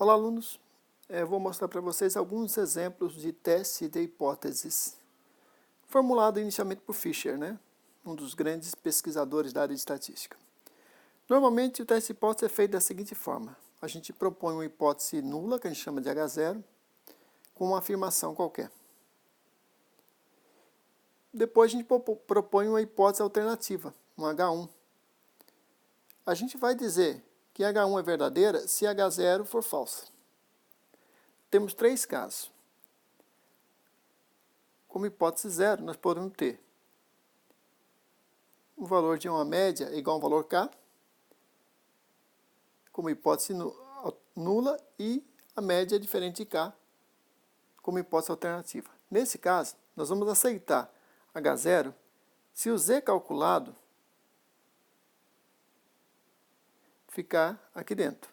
Olá, alunos. Eu vou mostrar para vocês alguns exemplos de teste de hipóteses, formulado inicialmente por Fisher, um dos grandes pesquisadores da área de estatística. Normalmente, o teste de hipótese é feito da seguinte forma. A gente propõe uma hipótese nula, que a gente chama de H0, com uma afirmação qualquer. Depois, a gente propõe uma hipótese alternativa, um H1. A gente vai dizer que H1 é verdadeira se H0 for falsa. Temos três casos. Como hipótese zero, nós podemos ter o valor de uma média igual a um valor K, como hipótese nula, e a média diferente de K, como hipótese alternativa. Nesse caso, nós vamos aceitar H0 se o Z calculado ficar aqui dentro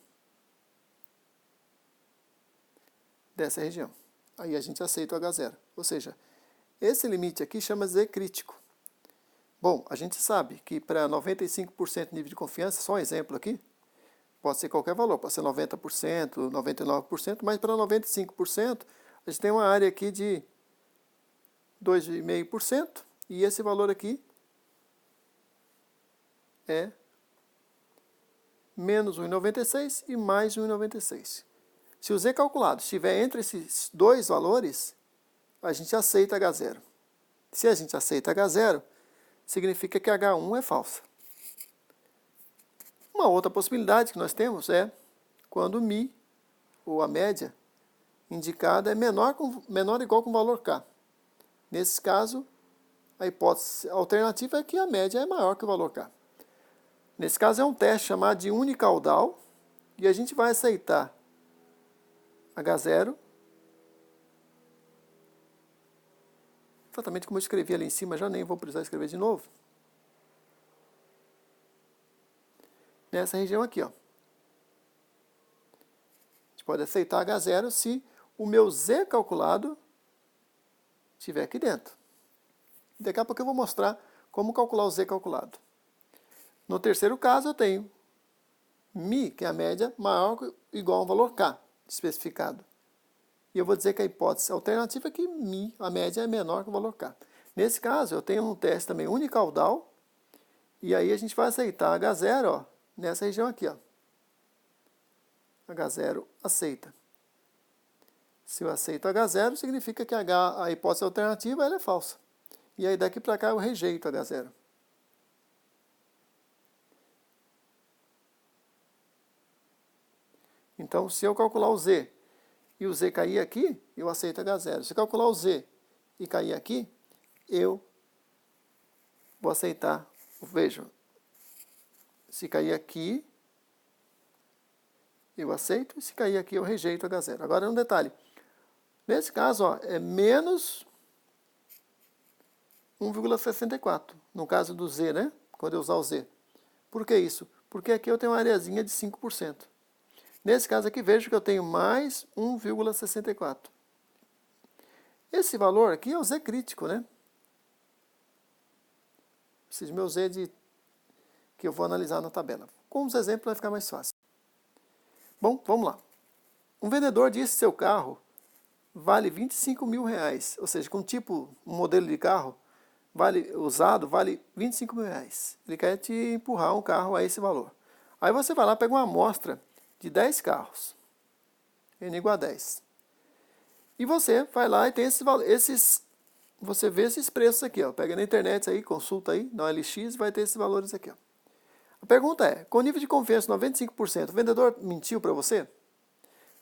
dessa região. Aí a gente aceita o H0. Ou seja, esse limite aqui chama Z crítico. Bom, a gente sabe que para 95% de nível de confiança, só um exemplo aqui, pode ser qualquer valor, pode ser 90%, 99%, mas para 95%, a gente tem uma área aqui de 2,5%, e esse valor aqui é menos 1,96 e mais 1,96. Se o Z calculado estiver entre esses dois valores, a gente aceita H0. Se a gente aceita H0, significa que H1 é falsa. Uma outra possibilidade que nós temos é quando o μ, ou a média, indicada é menor ou igual com o valor K. Nesse caso, a hipótese alternativa é que a média é maior que o valor K. Nesse caso é um teste chamado de unicaudal, e a gente vai aceitar H0, exatamente como eu escrevi ali em cima, já nem vou precisar escrever de novo. Nessa região aqui, ó. A gente pode aceitar H0 se o meu Z calculado estiver aqui dentro. Daqui a pouco eu vou mostrar como calcular o Z calculado. No terceiro caso, eu tenho μ, que é a média, maior ou igual a um valor K, especificado. E eu vou dizer que a hipótese alternativa é que μ, a média, é menor que o valor K. Nesse caso, eu tenho um teste também unicaudal, e aí a gente vai aceitar H0, ó, nessa região aqui, ó. H0 aceita. Se eu aceito H0, significa que a hipótese alternativa ela é falsa. E aí daqui para cá eu rejeito H0. Então, se eu calcular o Z e o Z cair aqui, eu aceito H0. Se eu calcular o Z e cair aqui, eu vou aceitar. Vejam, se cair aqui, eu aceito, e se cair aqui, eu rejeito H0. Agora, um detalhe. Nesse caso, ó, é menos 1,64. No caso do Z, né? Quando eu usar o Z. Por que isso? Porque aqui eu tenho uma areazinha de 5%. Nesse caso aqui, vejo que eu tenho mais 1,64. Esse valor aqui é o Z crítico, né? Esse meu Z que eu vou analisar na tabela. Com os exemplos vai ficar mais fácil. Bom, vamos lá. Um vendedor disse que seu carro vale 25 mil reais. Ou seja, com um modelo de carro usado, vale 25 mil reais. Ele quer te empurrar um carro a esse valor. Aí você vai lá, pega uma amostra de 10 carros, N igual a 10. E você vai lá e tem você vê esses preços aqui, ó. Pega na internet aí, consulta aí, na OLX, vai ter esses valores aqui, ó. A pergunta é, com nível de confiança 95%, o vendedor mentiu para você?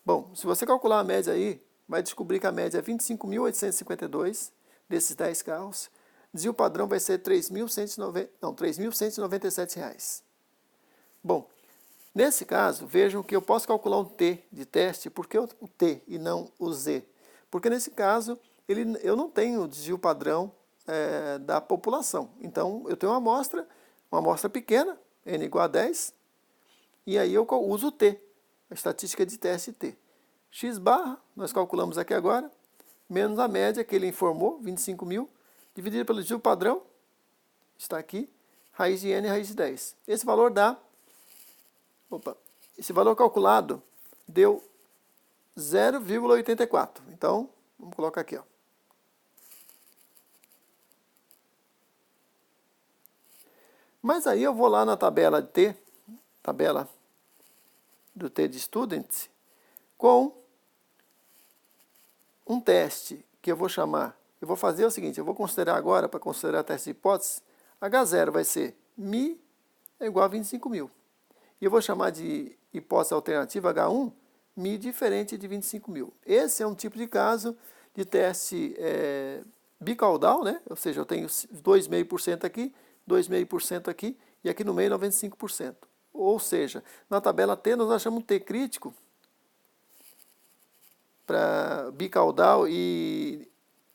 Bom, se você calcular a média aí, vai descobrir que a média é 25.852 desses 10 carros. Desvio padrão vai ser R$ 3.197 reais. Bom, nesse caso, vejam que eu posso calcular um T de teste. Por que o T e não o Z? Porque nesse caso, eu não tenho o desvio padrão da população. Então, eu tenho uma amostra pequena, N igual a 10, e aí eu uso o T, a estatística de teste T. X barra, nós calculamos aqui agora, menos a média que ele informou, 25 mil, dividido pelo desvio padrão, está aqui, raiz de N, raiz de 10. Esse valor calculado deu 0,84. Então, vamos colocar aqui, ó. Mas aí eu vou lá na tabela de T, tabela do T de Students, com um teste que eu vou chamar. Eu vou fazer o seguinte, eu vou considerar agora, para considerar teste de hipótese, H0 vai ser Mi é igual a 25 mil. E eu vou chamar de hipótese alternativa H1, Mi diferente de 25 mil. Esse é um tipo de caso de teste bicaudal, né? Ou seja, eu tenho 2,5% aqui, 2,5% aqui, e aqui no meio 95%. Ou seja, na tabela T nós achamos um T crítico para bicaudal e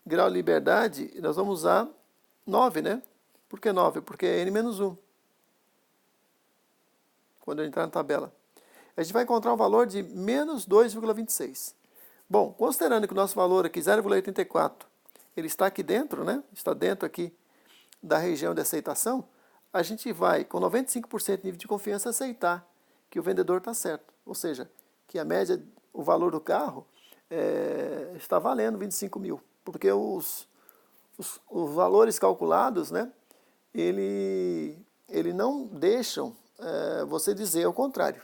grau de liberdade, nós vamos usar 9, né? Por que 9? Porque é N-1. Quando eu entrar na tabela. A gente vai encontrar um valor de menos 2,26. Bom, considerando que o nosso valor aqui, 0,84, ele está aqui dentro, né? Está dentro aqui da região de aceitação, a gente vai, com 95% de nível de confiança, aceitar que o vendedor está certo. Ou seja, que a média, o valor do carro está valendo 25 mil. Porque os valores calculados, né? Ele não deixam você dizer o contrário.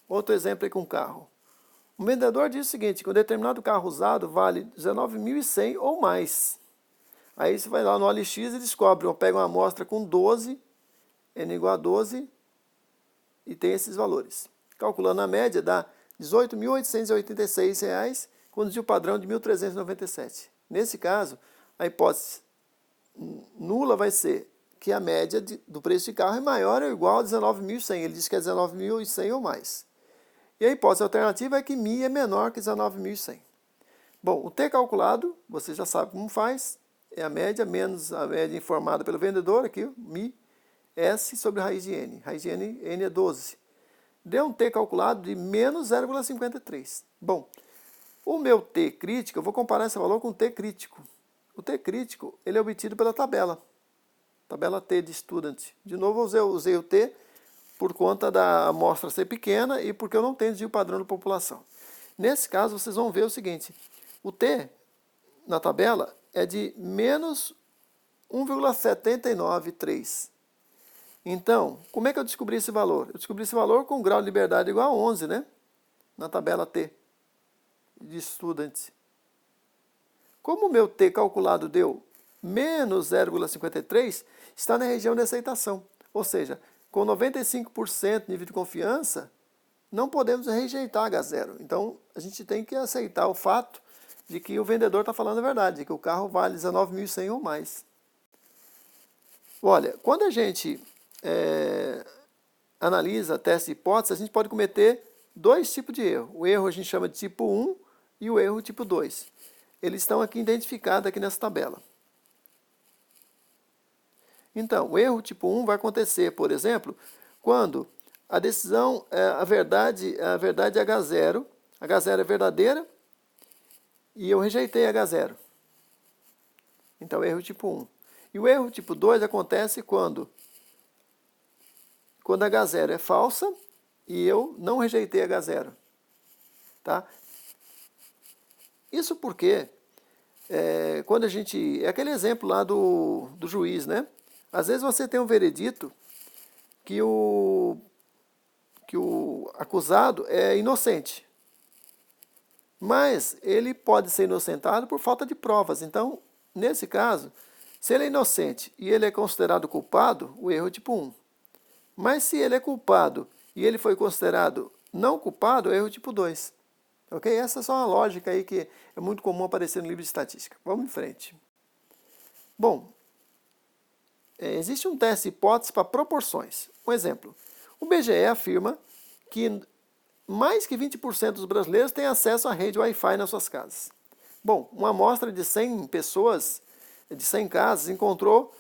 Outro exemplo aí com carro. O vendedor diz o seguinte, que um determinado carro usado vale 19.100 ou mais. Aí você vai lá no OLX e descobre, ou pega uma amostra com 12, N igual a 12, e tem esses valores. Calculando a média, dá R$ 18.886, com desvio padrão de 1.397. Nesse caso, a hipótese nula vai ser que a média do preço de carro é maior ou igual a 19.100. Ele diz que é 19.100 ou mais. E a hipótese alternativa é que Mi é menor que 19.100. Bom, o T calculado, você já sabe como faz, é a média menos a média informada pelo vendedor, aqui, Mi, S sobre raiz de N. Raiz de N é 12. Deu um T calculado de menos 0,53. Bom, o meu T crítico, eu vou comparar esse valor com o T crítico. O T crítico, ele é obtido pela tabela. Tabela T de Student. De novo, eu usei o T por conta da amostra ser pequena e porque eu não tenho desvio padrão de população. Nesse caso, vocês vão ver o seguinte. O T, na tabela, é de menos 1,793. Então, como é que eu descobri esse valor? Eu descobri esse valor com grau de liberdade igual a 11, né? Na tabela T de Student. Como o meu T calculado deu menos 0,53, está na região de aceitação. Ou seja, com 95% de nível de confiança, não podemos rejeitar H0. Então, a gente tem que aceitar o fato de que o vendedor está falando a verdade, de que o carro vale 19.100 ou mais. Olha, quando a gente analisa teste de hipótese, a gente pode cometer dois tipos de erro. O erro a gente chama de tipo 1 e o erro tipo 2. Eles estão aqui identificados aqui nessa tabela. Então, o erro tipo 1 vai acontecer, por exemplo, quando a decisão, a verdade é H0 é verdadeira e eu rejeitei H0. Então, erro tipo 1. E o erro tipo 2 acontece quando H0 é falsa e eu não rejeitei H0. Tá? Isso porque, quando a gente... É aquele exemplo lá do juiz, né? Às vezes você tem um veredito que o acusado é inocente. Mas ele pode ser inocentado por falta de provas. Então, nesse caso, se ele é inocente e ele é considerado culpado, o erro é tipo 1. Mas se ele é culpado e ele foi considerado não culpado, o erro é tipo 2. Ok? Essa é só uma lógica aí que é muito comum aparecer no livro de estatística. Vamos em frente. Bom, existe um teste de hipótese para proporções. Um exemplo. O BGE afirma que mais que 20% dos brasileiros têm acesso à rede Wi-Fi nas suas casas. Bom, uma amostra de 100 pessoas, de 100 casas, encontrou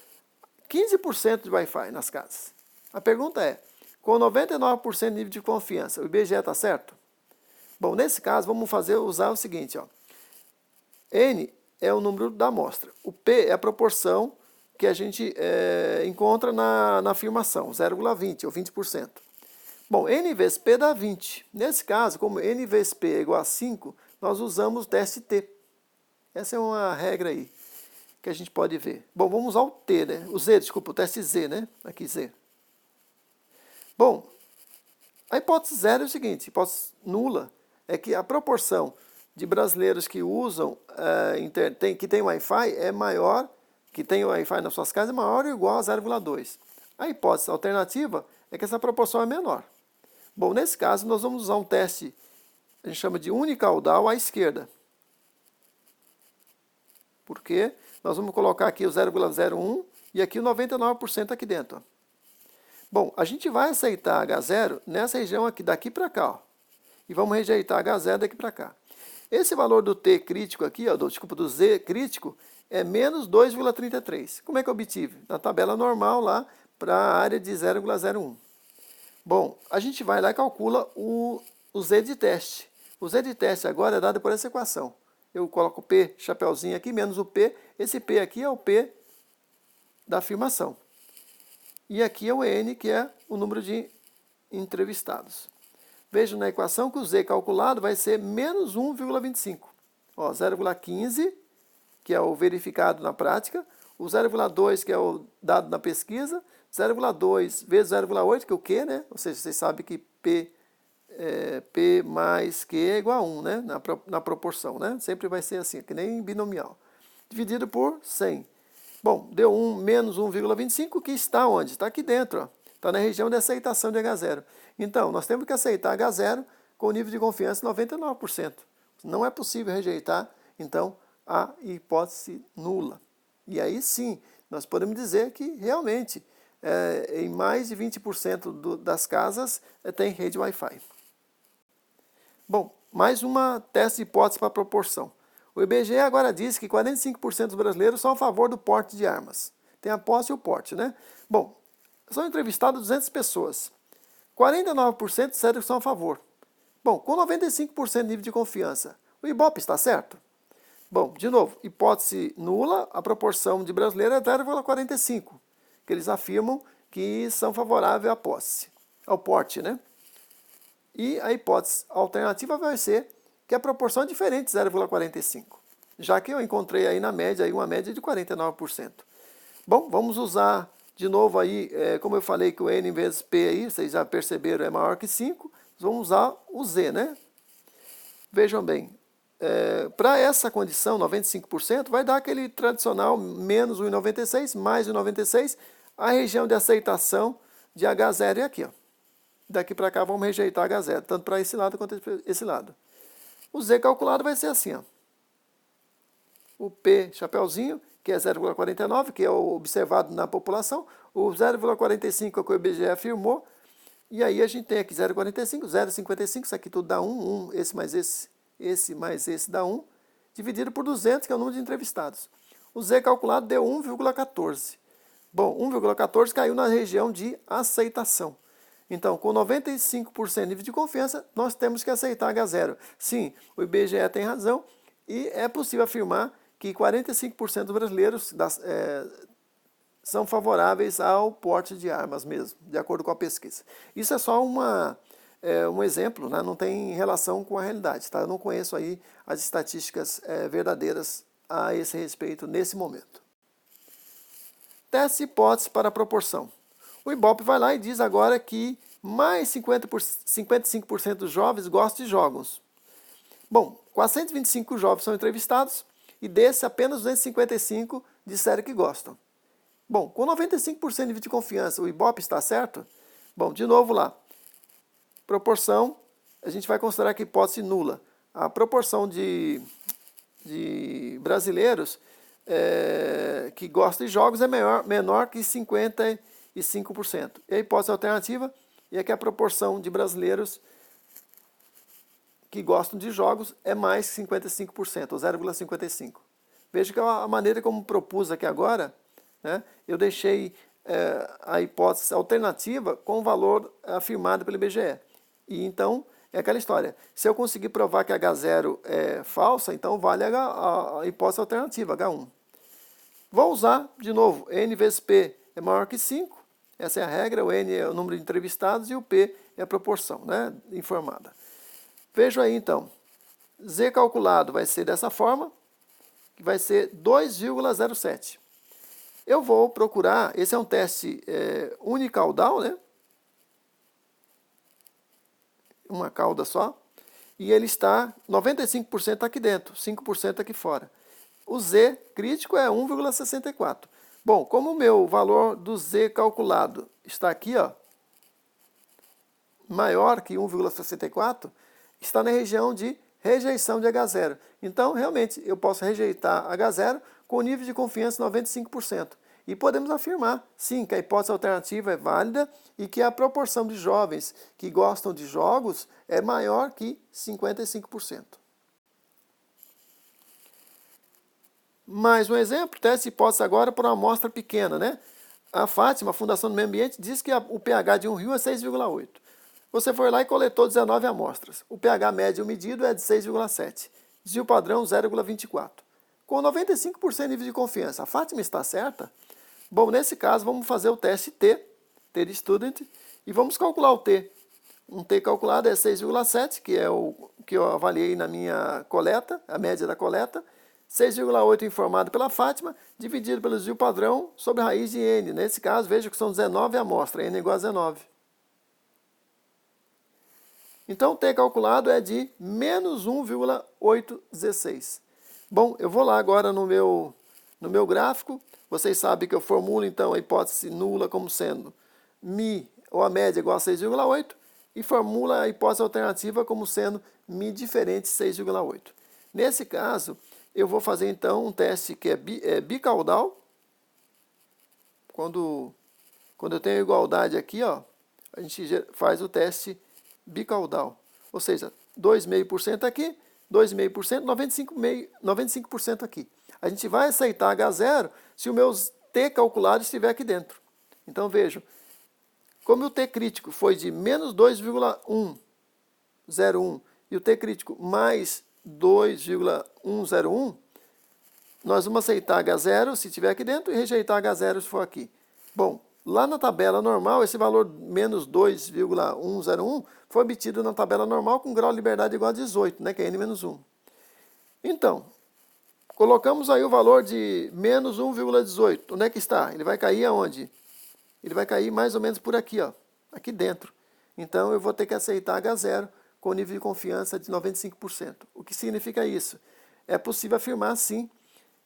15% de Wi-Fi nas casas. A pergunta é, com 99% de nível de confiança, o IBGE está certo? Bom, nesse caso, vamos usar o seguinte, ó. N é o número da amostra. O P é a proporção que a gente encontra na afirmação, 0,20 ou 20%. Bom, N vezes P dá 20. Nesse caso, como N vezes P é igual a 5, nós usamos teste T. Essa é uma regra aí que a gente pode ver. Bom, vamos usar o T, né? O Z, desculpa, o teste Z, né? Aqui Z. Bom, a hipótese zero é o seguinte, hipótese nula, é que a proporção de brasileiros que usam, que tem Wi-Fi é maior, que tem Wi-Fi nas suas casas é maior ou igual a 0,2. A hipótese alternativa é que essa proporção é menor. Bom, nesse caso, nós vamos usar um teste, a gente chama de unicaudal à esquerda. Porque nós vamos colocar aqui o 0,01 e aqui o 99% aqui dentro. Ó. Bom, a gente vai aceitar H0 nessa região aqui, daqui para cá. Ó, e vamos rejeitar H0 daqui para cá. Esse valor do T crítico aqui, ó, do Z crítico, é menos 2,33. Como é que eu obtive? Na tabela normal lá para a área de 0,01. Bom, a gente vai lá e calcula o Z de teste. O Z de teste agora é dado por essa equação. Eu coloco o P, chapeuzinho aqui, menos o P. Esse P aqui é o P da afirmação. E aqui é o N, que é o número de entrevistados. Vejam na equação que o Z calculado vai ser menos 1,25. 0,15, que é o verificado na prática. O 0,2, que é o dado na pesquisa. 0,2 vezes 0,8, que é o Q, né? Ou seja, vocês sabem que P mais Q é igual a 1, né? Na proporção, né? Sempre vai ser assim, que nem binomial. Dividido por 100. Bom, deu 1 menos 1,25, que está onde? Está aqui dentro, ó. Está na região de aceitação de H0. Então, nós temos que aceitar H0 com nível de confiança 99%. Não é possível rejeitar, então, a hipótese nula. E aí sim, nós podemos dizer que realmente, em mais de 20% das casas tem rede Wi-Fi. Bom, mais uma teste de hipótese para proporção. O IBGE agora diz que 45% dos brasileiros são a favor do porte de armas. Tem a posse e o porte, né? Bom, são entrevistadas 200 pessoas. 49% disseram que são a favor. Bom, com 95% de nível de confiança, o Ibope está certo? Bom, de novo, hipótese nula, a proporção de brasileiros é 0,45, que eles afirmam que são favoráveis à posse, ao porte, né? E a hipótese alternativa vai ser que a proporção é diferente de 0,45, já que eu encontrei aí na média aí uma média de 49%. Bom, vamos usar de novo aí, como eu falei que o N vezes P aí, vocês já perceberam, é maior que 5, vamos usar o Z, né? Vejam bem, para essa condição, 95%, vai dar aquele tradicional menos 1,96, mais 1,96, a região de aceitação de H0 é aqui, ó. Daqui para cá vamos rejeitar H0, tanto para esse lado quanto para esse lado. O Z calculado vai ser assim, ó. O P, chapeuzinho, que é 0,49, que é o observado na população. O 0,45 é o que o IBGE afirmou. E aí a gente tem aqui 0,45, 0,55, isso aqui tudo dá 1, esse mais esse dá 1, dividido por 200, que é o número de entrevistados. O Z calculado deu 1,14. Bom, 1,14 caiu na região de aceitação. Então, com 95% de nível de confiança, nós temos que aceitar H0. Sim, o IBGE tem razão e é possível afirmar que 45% dos brasileiros são favoráveis ao porte de armas mesmo, de acordo com a pesquisa. Isso é só um exemplo, né? Não tem relação com a realidade. Tá? Eu não conheço aí as estatísticas verdadeiras a esse respeito nesse momento. Teste hipótese para a proporção. O Ibope vai lá e diz agora que mais 55% dos jovens gostam de jogos. Bom, 425 jovens são entrevistados e desses apenas 255 disseram que gostam. Bom, com 95% de nível de confiança, o Ibope está certo? Bom, de novo lá. Proporção, a gente vai considerar que hipótese nula. A proporção de brasileiros que gostam de jogos é menor que 55%. E a hipótese alternativa é que a proporção de brasileiros que gostam de jogos é mais que 55%, ou 0,55%. Veja que a maneira como propus aqui agora, né, eu deixei a hipótese alternativa com o valor afirmado pelo IBGE. E então, é aquela história. Se eu conseguir provar que H0 é falsa, então vale a hipótese alternativa, H1. Vou usar, de novo, N vezes P é maior que 5. Essa é a regra, o N é o número de entrevistados e o P é a proporção, né, informada. Veja aí então, Z calculado vai ser dessa forma, que vai ser 2,07. Eu vou procurar, esse é um teste unicaudal, né? Uma cauda só, e ele está 95% aqui dentro, 5% aqui fora. O Z crítico é 1,64. Bom, como o meu valor do Z calculado está aqui, ó, maior que 1,64, está na região de rejeição de H0. Então, realmente, eu posso rejeitar H0 com nível de confiança 95%. E podemos afirmar, sim, que a hipótese alternativa é válida e que a proporção de jovens que gostam de jogos é maior que 55%. Mais um exemplo, teste de hipótese agora por uma amostra pequena, né? A Fátima, a Fundação do Meio Ambiente, diz que o pH de um rio é 6,8. Você foi lá e coletou 19 amostras. O pH médio medido é de 6,7. Desvio padrão 0,24. Com 95% de nível de confiança, a Fátima está certa? Bom, nesse caso, vamos fazer o teste T de student, e vamos calcular o T. Um T calculado é 6,7, que é o que eu avaliei na minha coleta, a média da coleta. 6,8 informado pela Fátima, dividido pelo desvio padrão sobre a raiz de N. Nesse caso, veja que são 19 amostras, N é igual a 19. Então, o T calculado é de menos 1,816. Bom, eu vou lá agora no meu gráfico. Vocês sabem que eu formulo, então, a hipótese nula como sendo μ, ou a média, igual a 6,8, e formulo a hipótese alternativa como sendo μ diferente de 6,8. Nesse caso, eu vou fazer, então, um teste que é bicaudal. Quando eu tenho igualdade aqui, ó, a gente faz o teste bicaudal. Ou seja, 2,5% aqui, 2,5%, 95% aqui. A gente vai aceitar H0 se o meu T calculado estiver aqui dentro. Então, vejam, como o T crítico foi de menos 2,101 e o T crítico mais 2,101, nós vamos aceitar H0 se estiver aqui dentro e rejeitar H0 se for aqui. Bom, lá na tabela normal, esse valor menos 2,101 foi obtido na tabela normal com grau de liberdade igual a 18, né, que é N-1. Então, colocamos aí o valor de menos 1,18. Onde é que está? Ele vai cair aonde? Ele vai cair mais ou menos por aqui, ó, aqui dentro. Então, eu vou ter que aceitar H0 com nível de confiança de 95%. O que significa isso? É possível afirmar, sim,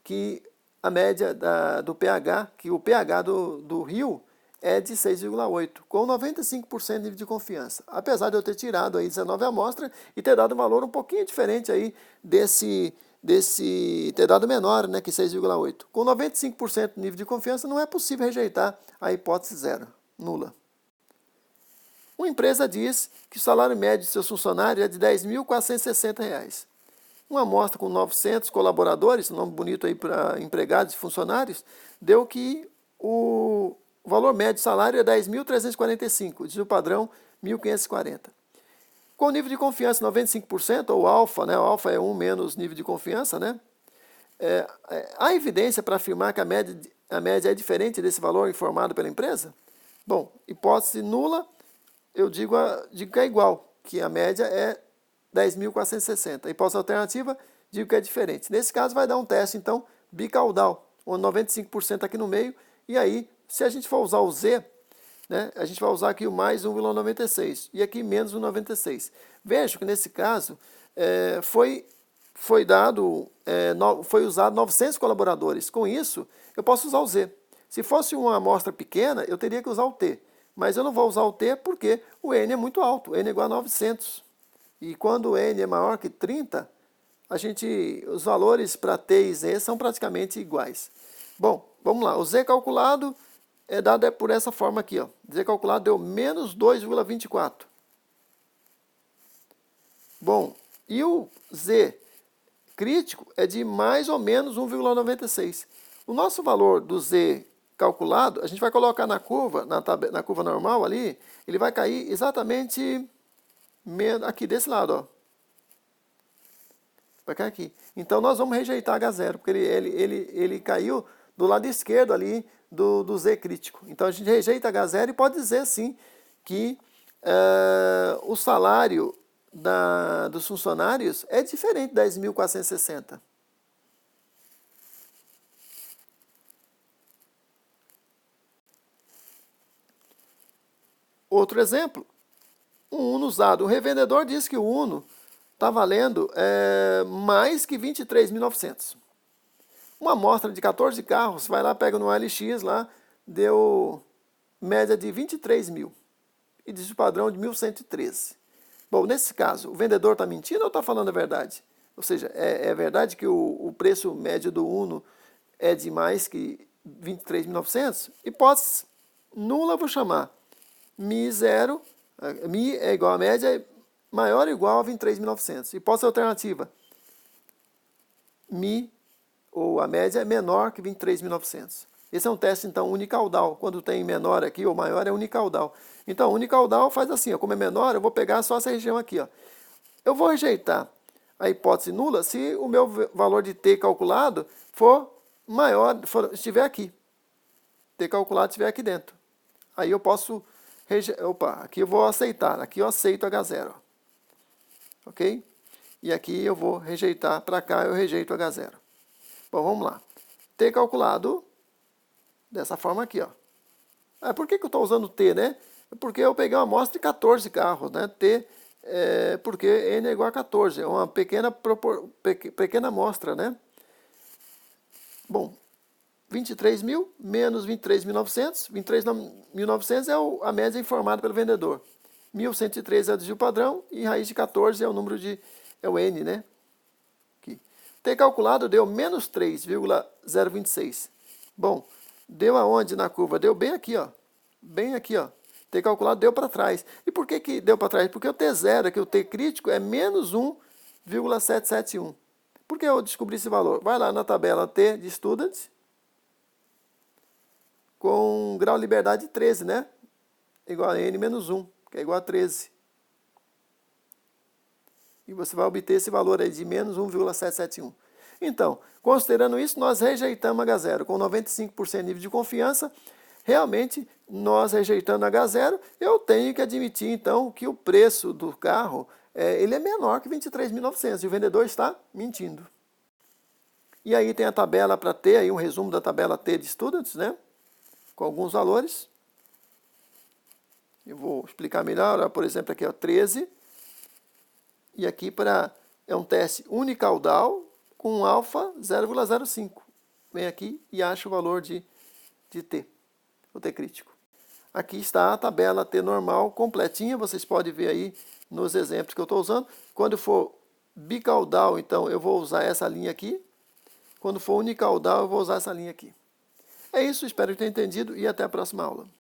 que a média do pH, que o pH do rio é de 6,8, com 95% de nível de confiança. Apesar de eu ter tirado aí 19 amostras e ter dado um valor um pouquinho diferente aí ter dado menor, né, que 6,8. Com 95% de nível de confiança, não é possível rejeitar a hipótese zero, nula. Uma empresa diz que o salário médio de seus funcionários é de R$ 10.460. Uma amostra com 900 colaboradores, nome bonito aí para empregados e funcionários, deu que o valor médio de salário é 10.345, diz o padrão 1.540. Com nível de confiança 95%, ou alfa, né? O alfa é 1 menos nível de confiança, né? Há evidência para afirmar que a média é diferente desse valor informado pela empresa? Bom, hipótese nula, eu digo que é igual, que a média é 10.460. A hipótese alternativa, digo que é diferente. Nesse caso, vai dar um teste, então, bicaudal, onde 95% aqui no meio, e aí, se a gente for usar o Z, né, a gente vai usar aqui o mais 1,96 e aqui menos 1,96. Vejo que nesse caso foi usado 900 colaboradores. Com isso, eu posso usar o Z. Se fosse uma amostra pequena, eu teria que usar o T. Mas eu não vou usar o T porque o N é muito alto, o N é igual a 900. E quando o N é maior que 30, os valores para T e Z são praticamente iguais. Bom, vamos lá. O Z calculado é dado por essa forma aqui, ó. Z calculado deu menos 2,24. Bom, e o Z crítico é de mais ou menos 1,96. O nosso valor do Z calculado, a gente vai colocar na curva, na curva normal ali, ele vai cair exatamente aqui desse lado, ó. Vai cair aqui. Então nós vamos rejeitar H0, porque ele caiu do lado esquerdo ali do Z crítico. Então a gente rejeita H0 e pode dizer sim que o salário dos funcionários é diferente de 10.460. Outro exemplo, um Uno usado. O revendedor diz que o Uno está valendo mais que 23.900. Uma amostra de 14 carros, vai lá, pega no LX lá, deu média de 23 mil. E diz o padrão de 1.113. Bom, nesse caso, o vendedor está mentindo ou está falando a verdade? Ou seja, é verdade que o preço médio do Uno é de mais que 23.900? Hipótese nula, eu vou chamar. Mi zero, Mi é igual a média, maior ou igual a 23.900. Hipótese alternativa. Mi, ou a média, é menor que 23.900. Esse é um teste, então, unicaudal. Quando tem menor aqui ou maior, é unicaudal. Então, unicaudal faz assim, ó, como é menor, eu vou pegar só essa região aqui. Ó. Eu vou rejeitar a hipótese nula se o meu valor de T calculado for maior, estiver aqui. T calculado estiver aqui dentro. Aí eu posso aqui eu vou aceitar. Aqui eu aceito H0. Ok? E aqui eu vou rejeitar. Para cá eu rejeito H0. Bom, vamos lá. T calculado dessa forma aqui, ó. Por que eu estou usando T, né? Porque eu peguei uma amostra de 14 carros, né? T, porque N é igual a 14. É uma pequena amostra, né? Bom, 23 mil menos 23.900. 23.900 é a média informada pelo vendedor. 1.113 é o desvio padrão e raiz de 14 é o número é o N, né? Aqui. T calculado deu menos 3,026. Bom, deu aonde na curva? Deu bem aqui, ó. Bem aqui, ó. T calculado deu para trás. E por que deu para trás? Porque o T0, que o T crítico, é menos 1,771. Por que eu descobri esse valor? Vai lá na tabela T de Students, com grau de liberdade 13, né? Igual a N menos 1, que é igual a 13. E você vai obter esse valor aí de menos 1,771. Então, considerando isso, nós rejeitamos H0 com 95% de nível de confiança. Realmente, nós rejeitando H0, eu tenho que admitir, então, que o preço do carro ele é menor que 23.900 e o vendedor está mentindo. E aí tem a tabela para T, aí um resumo da tabela T de Students, né? Com alguns valores. Eu vou explicar melhor, por exemplo, aqui é 13. E aqui é um teste unicaudal com alfa 0,05. Vem aqui e acha o valor de T, o T crítico. Aqui está a tabela T normal completinha, vocês podem ver aí nos exemplos que eu estou usando. Quando for bicaudal, então eu vou usar essa linha aqui. Quando for unicaudal, eu vou usar essa linha aqui. É isso, espero que tenham entendido e até a próxima aula.